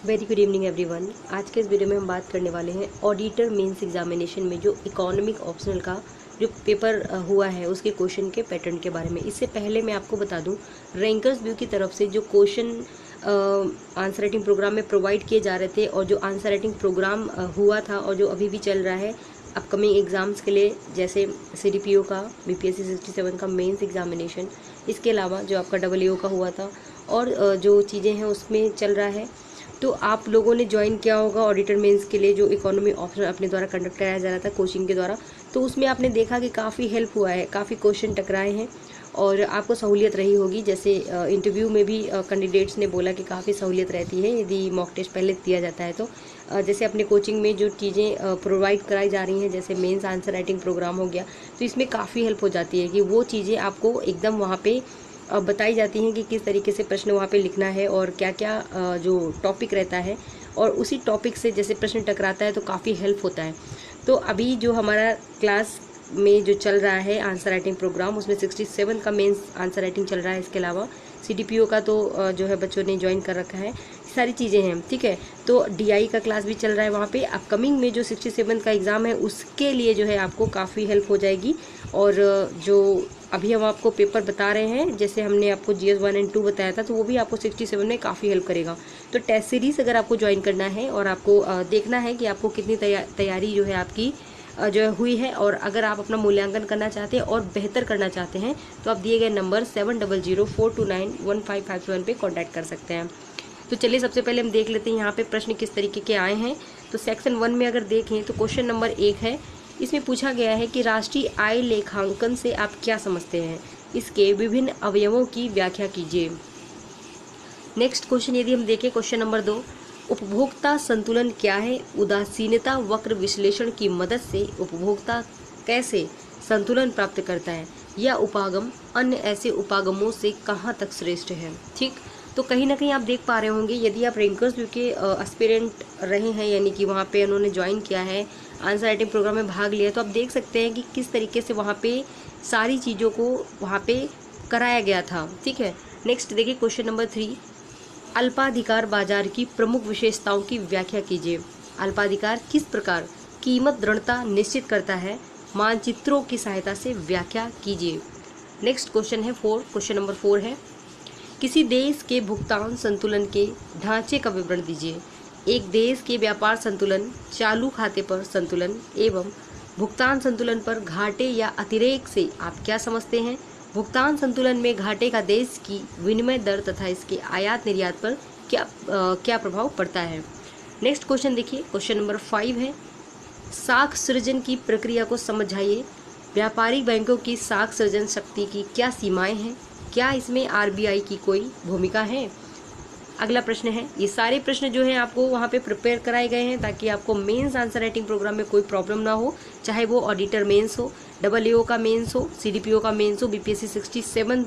Very good evening everyone. आज के इस वीडियो में हम बात करने वाले हैं ऑडिटर मेंस एग्जामिनेशन में जो इकोनॉमिक ऑप्शनल का जो पेपर हुआ है उसके क्वेश्चन के पैटर्न के बारे में। इससे पहले मैं आपको बता दूं, रैंकर्स व्यू की तरफ से जो क्वेश्चन आंसर राइटिंग प्रोग्राम में प्रोवाइड किए जा रहे थे और जो आंसर राइटिंग प्रोग्राम हुआ था और जो अभी भी चल रहा है अपकमिंग एग्ज़ाम्स के लिए, जैसे CDPO का, BPSC 67 का मेंस एग्जामिनेशन, इसके अलावा जो आपका AAO का हुआ था और जो चीज़ें हैं उसमें चल रहा है। तो आप लोगों ने ज्वाइन किया होगा ऑडिटर मेंस के लिए जो इकोनॉमी ऑप्शन अपने द्वारा कंडक्ट कराया जा रहा था कोचिंग के द्वारा। तो उसमें आपने देखा कि काफ़ी हेल्प हुआ है, काफ़ी क्वेश्चन टकराए हैं और आपको सहूलियत रही होगी। जैसे इंटरव्यू में भी कैंडिडेट्स ने बोला कि काफ़ी सहूलियत रहती है यदि मॉक टेस्ट पहले दिया जाता है। तो जैसे अपने कोचिंग में जो चीज़ें प्रोवाइड कराई जा रही हैं, जैसे मेंस आंसर राइटिंग प्रोग्राम हो गया, तो इसमें काफ़ी हेल्प हो जाती है कि वो चीज़ें आपको एकदम वहाँ पे बताई जाती हैं कि किस तरीके से प्रश्न वहाँ पे लिखना है और क्या क्या जो टॉपिक रहता है, और उसी टॉपिक से जैसे प्रश्न टकराता है तो काफ़ी हेल्प होता है। तो अभी जो हमारा क्लास में जो चल रहा है आंसर राइटिंग प्रोग्राम, उसमें 67 का मेंस आंसर राइटिंग चल रहा है। इसके अलावा CDPO का तो जो है बच्चों ने ज्वाइन कर रखा है, सारी चीज़ें हैं, ठीक है। तो DI का क्लास भी चल रहा है वहाँ पे। अपकमिंग में जो 67 का एग्ज़ाम है उसके लिए जो है आपको काफ़ी हेल्प हो जाएगी। और जो अभी हम आपको पेपर बता रहे हैं, जैसे हमने आपको GS 1 और 2 बताया था, तो वो भी आपको 67 में काफ़ी हेल्प करेगा। तो टेस्ट सीरीज़ अगर आपको ज्वाइन करना है और आपको देखना है कि आपको कितनी तैयारी जो है आपकी जो है हुई है, और अगर आप अपना मूल्यांकन करना चाहते हैं और बेहतर करना चाहते हैं तो आप दिए गए नंबर 7004291557 पे कांटेक्ट कर सकते हैं। तो चलिए सबसे पहले हम देख लेते हैं यहाँ पे प्रश्न किस तरीके के आए हैं। तो सेक्शन 1 में अगर देखें तो क्वेश्चन नंबर 1 है। इसमें पूछा गया है कि राष्ट्रीय आय लेखांकन से आप क्या समझते हैं, इसके विभिन्न अवयवों की व्याख्या कीजिए। नेक्स्ट क्वेश्चन यदि हम देखें, क्वेश्चन नंबर 2, उपभोक्ता संतुलन क्या है? उदासीनता वक्र विश्लेषण की मदद से उपभोक्ता कैसे संतुलन प्राप्त करता है? यह उपागम अन्य ऐसे उपागमों से कहाँ तक श्रेष्ठ है? ठीक, तो कहीं ना कहीं आप देख पा रहे होंगे, यदि आप रैंकर्स व्यू के एस्पिरेंट रहे हैं, यानी कि वहाँ पे उन्होंने ज्वाइन किया है, आंसर राइटिंग प्रोग्राम में भाग लिया, तो आप देख सकते हैं कि किस तरीके से वहाँ पे सारी चीज़ों को वहाँ पे कराया गया था, ठीक है। नेक्स्ट देखिए क्वेश्चन नंबर 3, अल्पाधिकार बाजार की प्रमुख विशेषताओं की व्याख्या कीजिए। अल्पाधिकार किस प्रकार कीमत दृढ़ता निश्चित करता है? मानचित्रों की सहायता से व्याख्या कीजिए। नेक्स्ट क्वेश्चन है 4, क्वेश्चन नंबर 4 है, किसी देश के भुगतान संतुलन के ढांचे का विवरण दीजिए। एक देश के व्यापार संतुलन, चालू खाते पर संतुलन एवं भुगतान संतुलन पर घाटे या अतिरेक से आप क्या समझते हैं? भुगतान संतुलन में घाटे का देश की विनिमय दर तथा इसके आयात निर्यात पर क्या प्रभाव पड़ता है? नेक्स्ट क्वेश्चन देखिए, क्वेश्चन नंबर 5 है, साख सृजन की प्रक्रिया को समझाइए। व्यापारिक बैंकों की साख सृजन शक्ति की क्या सीमाएं हैं? क्या इसमें RBI की कोई भूमिका है? अगला प्रश्न है, ये सारे प्रश्न जो हैं आपको वहाँ पे प्रिपेयर कराए गए हैं ताकि आपको मेंस आंसर राइटिंग प्रोग्राम में कोई प्रॉब्लम ना हो, चाहे वो ऑडिटर मेंस हो, AAO का मेंस हो, CDPO का मेंस हो, BPSC 67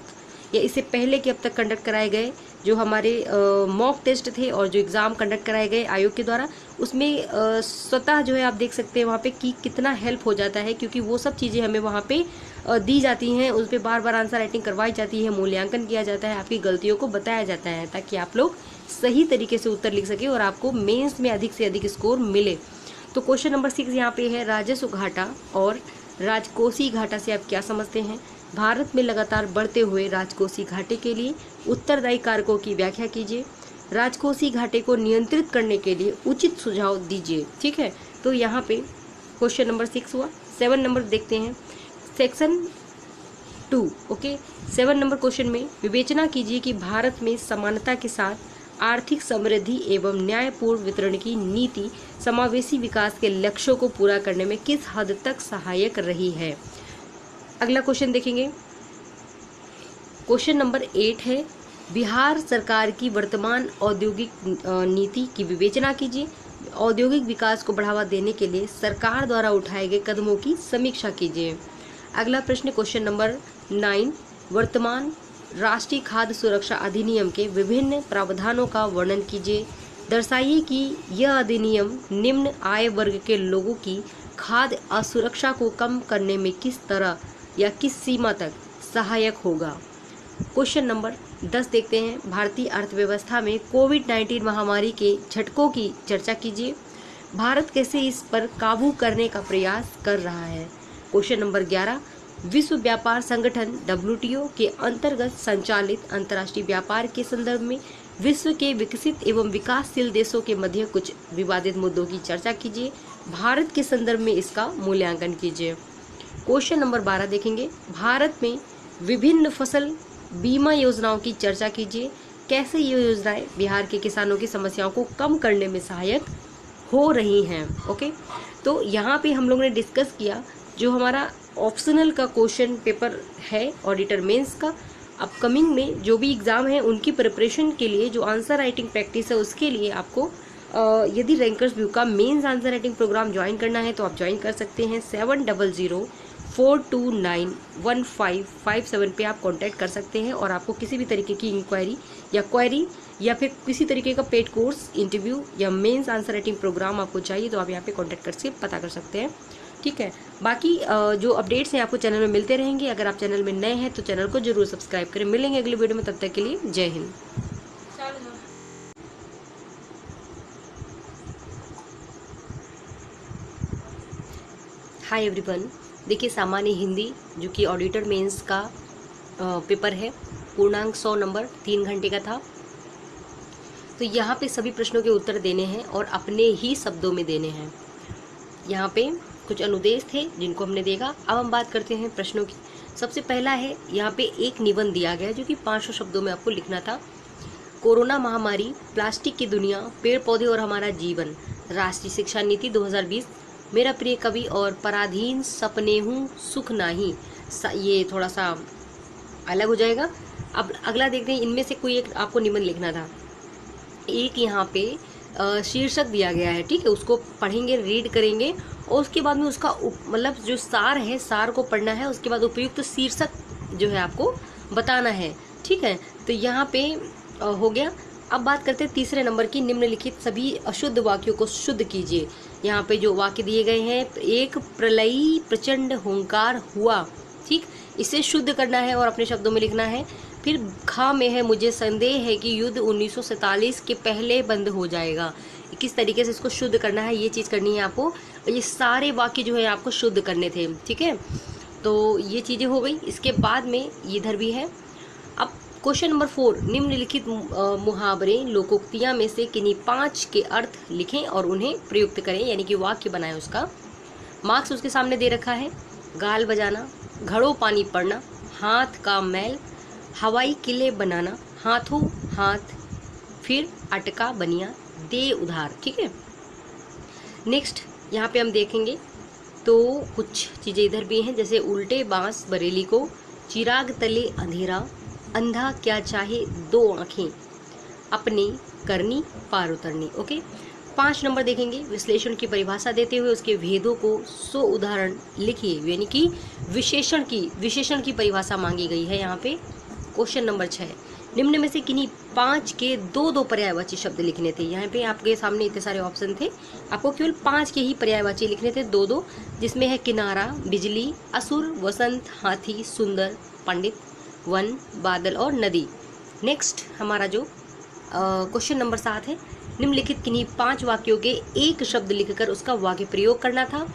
या इससे पहले के अब तक कंडक्ट कराए गए जो हमारे मॉक टेस्ट थे और जो एग्ज़ाम कंडक्ट कराए गए आयोग के द्वारा, उसमें स्वतः जो है आप देख सकते हैं वहाँ पे कि कितना हेल्प हो जाता है, क्योंकि वो सब चीज़ें हमें वहाँ पे दी जाती हैं, उस पर बार बार आंसर राइटिंग करवाई जाती है, मूल्यांकन किया जाता है, आपकी गलतियों को बताया जाता है ताकि आप लोग सही तरीके से उत्तर लिख सके और आपको मेंस में अधिक से अधिक स्कोर मिले। तो क्वेश्चन नंबर 6 यहाँ पे है, राजस्व घाटा और राजकोषीय घाटा से आप क्या समझते हैं? भारत में लगातार बढ़ते हुए राजकोषीय घाटे के लिए उत्तरदायी कारकों की व्याख्या कीजिए। राजकोषीय घाटे को नियंत्रित करने के लिए उचित सुझाव दीजिए, ठीक है। तो यहाँ पे क्वेश्चन नंबर 6 हुआ। 7 नंबर देखते हैं, सेक्शन 2, ओके। 7 नंबर क्वेश्चन में विवेचना कीजिए कि भारत में समानता के साथ आर्थिक समृद्धि एवं न्यायपूर्ण वितरण की नीति समावेशी विकास के लक्ष्यों को पूरा करने में किस हद तक सहायक रही है? अगला क्वेश्चन देखेंगे, क्वेश्चन नंबर 8 है, बिहार सरकार की वर्तमान औद्योगिक नीति की विवेचना कीजिए। औद्योगिक विकास को बढ़ावा देने के लिए सरकार द्वारा उठाए गए कदमों की समीक्षा कीजिए। अगला प्रश्न क्वेश्चन नंबर 9, वर्तमान राष्ट्रीय खाद्य सुरक्षा अधिनियम के विभिन्न प्रावधानों का वर्णन कीजिए। दर्शाइए कि यह अधिनियम निम्न आय वर्ग के लोगों की खाद्य असुरक्षा को कम करने में किस तरह या किस सीमा तक सहायक होगा। क्वेश्चन नंबर 10 देखते हैं। भारतीय अर्थव्यवस्था में कोविड-19 महामारी के झटकों की चर्चा कीजिए। भारत कैसे इस पर काबू करने का प्रयास कर रहा है। क्वेश्चन नंबर 11, विश्व व्यापार संगठन WTO के अंतर्गत संचालित अंतर्राष्ट्रीय व्यापार के संदर्भ में विश्व के विकसित एवं विकासशील देशों के मध्य कुछ विवादित मुद्दों की चर्चा कीजिए। भारत के संदर्भ में इसका मूल्यांकन कीजिए। क्वेश्चन नंबर 12 देखेंगे। भारत में विभिन्न फसल बीमा योजनाओं की चर्चा कीजिए। कैसे ये योजनाएं बिहार के किसानों की समस्याओं को कम करने में सहायक हो रही हैं। ओके, तो यहाँ पे हम लोग ने डिस्कस किया जो हमारा ऑप्शनल का क्वेश्चन पेपर है ऑडिटर मेंस का। अपकमिंग में जो भी एग्ज़ाम है उनकी प्रिपरेशन के लिए जो आंसर राइटिंग प्रैक्टिस है उसके लिए आपको यदि रैंकर्स व्यू का mains answer writing program join करना है तो आप ज्वाइन कर सकते हैं। 7004291557 पे आप कांटेक्ट कर सकते हैं और आपको किसी भी तरीके की इंक्वायरी या क्वेरी या फिर किसी तरीके का पेड कोर्स, इंटरव्यू या मेंस आंसर राइटिंग प्रोग्राम आपको चाहिए तो आप यहाँ पे कांटेक्ट करके पता कर सकते हैं। ठीक है, बाकी जो अपडेट्स हैं आपको चैनल में मिलते रहेंगे। अगर आप चैनल में नए हैं तो चैनल को जरूर सब्सक्राइब करें। मिलेंगे अगली वीडियो में, तब तक के लिए जय हिंद। हाय एवरीवन, देखिए सामान्य हिंदी जो कि ऑडिटर मेंस का पेपर है, पूर्णांक 100 नंबर 3 घंटे का था। तो यहाँ पे सभी प्रश्नों के उत्तर देने हैं और अपने ही शब्दों में देने हैं। यहाँ पे कुछ अनुदेश थे जिनको हमने देखा। अब हम बात करते हैं प्रश्नों की। सबसे पहला है, यहाँ पे एक निबंध दिया गया जो कि 500 शब्दों में आपको लिखना था। कोरोना महामारी, प्लास्टिक की दुनिया, पेड़ पौधे और हमारा जीवन, राष्ट्रीय शिक्षा नीति 2020, मेरा प्रिय कवि और पराधीन सपने हूँ सुख नाही। ये थोड़ा सा अलग हो जाएगा। अब अगला देखते हैं, इनमें से कोई एक आपको निबंध लिखना था। एक यहाँ पे शीर्षक दिया गया है, ठीक है, उसको पढ़ेंगे, रीड करेंगे और उसके बाद में उसका मतलब जो सार है, सार को पढ़ना है। उसके बाद उपयुक्त शीर्षक जो है आपको बताना है। ठीक है, तो यहाँ पे हो गया। अब बात करते हैं तीसरे नंबर की। निम्नलिखित सभी अशुद्ध वाक्यों को शुद्ध कीजिए। यहाँ पे जो वाक्य दिए गए हैं, एक प्रलयी प्रचंड हुंकार हुआ, ठीक, इसे शुद्ध करना है और अपने शब्दों में लिखना है। फिर खा में है, मुझे संदेह है कि युद्ध 1947 के पहले बंद हो जाएगा। किस तरीके से इसको शुद्ध करना है, ये चीज़ करनी है आपको। ये सारे वाक्य जो है आपको शुद्ध करने थे। ठीक है, तो ये चीज़ें हो गई। इसके बाद में इधर भी है। अब क्वेश्चन नंबर 4, निम्नलिखित मुहावरे लोकोक्तियाँ में से किन्हीं 5 के अर्थ लिखें और उन्हें प्रयुक्त करें, यानी कि वाक्य बनाएं। उसका मार्क्स उसके सामने दे रखा है। गाल बजाना, घड़ों पानी पड़ना, हाथ का मैल, हवाई किले बनाना, हाथों हाथ, फिर अटका बनिया, दे उधार। ठीक है, नेक्स्ट यहाँ पे हम देखेंगे तो कुछ चीज़ें इधर भी हैं, जैसे उल्टे बांस बरेली को, चिराग तले अंधेरा, अंधा क्या चाहे 2 आँखें, अपनी करनी पार उतरनी। ओके, 5 नंबर देखेंगे। विश्लेषण की परिभाषा देते हुए उसके भेदों को 100 उदाहरण लिखिए, यानी कि विशेषण की परिभाषा मांगी गई है यहाँ पे। क्वेश्चन नंबर 6, निम्न में से किन्हीं 5 के 2-2 पर्यायवाची शब्द लिखने थे। यहाँ पे आपके सामने इतने सारे ऑप्शन थे, आपको केवल 5 के ही पर्यायवाची लिखने थे, 2-2, जिसमें है किनारा, बिजली, असुर, वसंत, हाथी, सुंदर, पंडित, वन, बादल और नदी। नेक्स्ट हमारा जो क्वेश्चन नंबर 7 है, निम्नलिखित किन्हीं 5 वाक्यों के एक शब्द लिखकर उसका वाक्य प्रयोग करना था।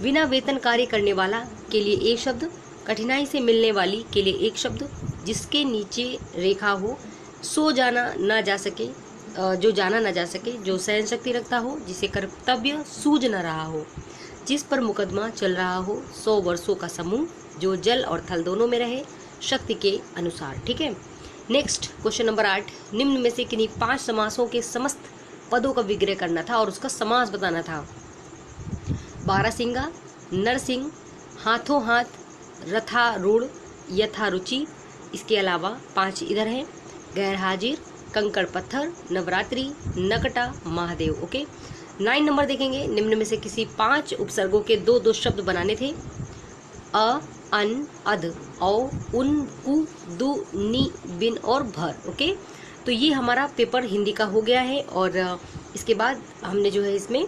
बिना वेतन कार्य करने वाला के लिए एक शब्द, कठिनाई से मिलने वाली के लिए एक शब्द, जिसके नीचे रेखा हो, सो जाना ना जा सके, जो जाना ना जा सके, जो सहन शक्ति रखता हो, जिसे कर्तव्य सूझ न रहा हो, जिस पर मुकदमा चल रहा हो, 100 वर्षों का समूह, जो जल और थल दोनों में रहे, शक्ति के अनुसार। ठीक है, नेक्स्ट क्वेश्चन नंबर 8, निम्न में से किन्हीं 5 समासों के समस्त पदों का विग्रह करना था और उसका समास बताना था। बारहसिंगा, नरसिंह, हाथों हाथ, रथारूढ़, यथारुचि। इसके अलावा 5 इधर हैं, गैर हाजिर, कंकड़ पत्थर, नवरात्रि, नकटा, महादेव। ओके, 9 नंबर देखेंगे। निम्न में से किसी 5 उपसर्गों के 2-2 शब्द बनाने थे। अ, अन, अध, औ, उन, कु, दु, नी, बिन और भर। ओके, तो ये हमारा पेपर हिंदी का हो गया है। और इसके बाद हमने जो है इसमें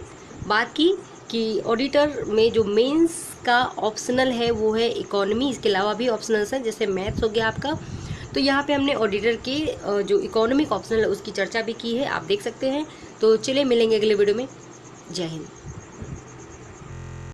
बात की कि ऑडिटर में जो मेंस का ऑप्शनल है वो है इकोनॉमी। इसके अलावा भी ऑप्शनल्स हैं, जैसे मैथ्स हो गया आपका, तो यहाँ पे हमने ऑडिटर के जो इकोनॉमिक ऑप्शनल है उसकी चर्चा भी की है, आप देख सकते हैं। तो चलिए मिलेंगे अगले वीडियो में। जय हिंद।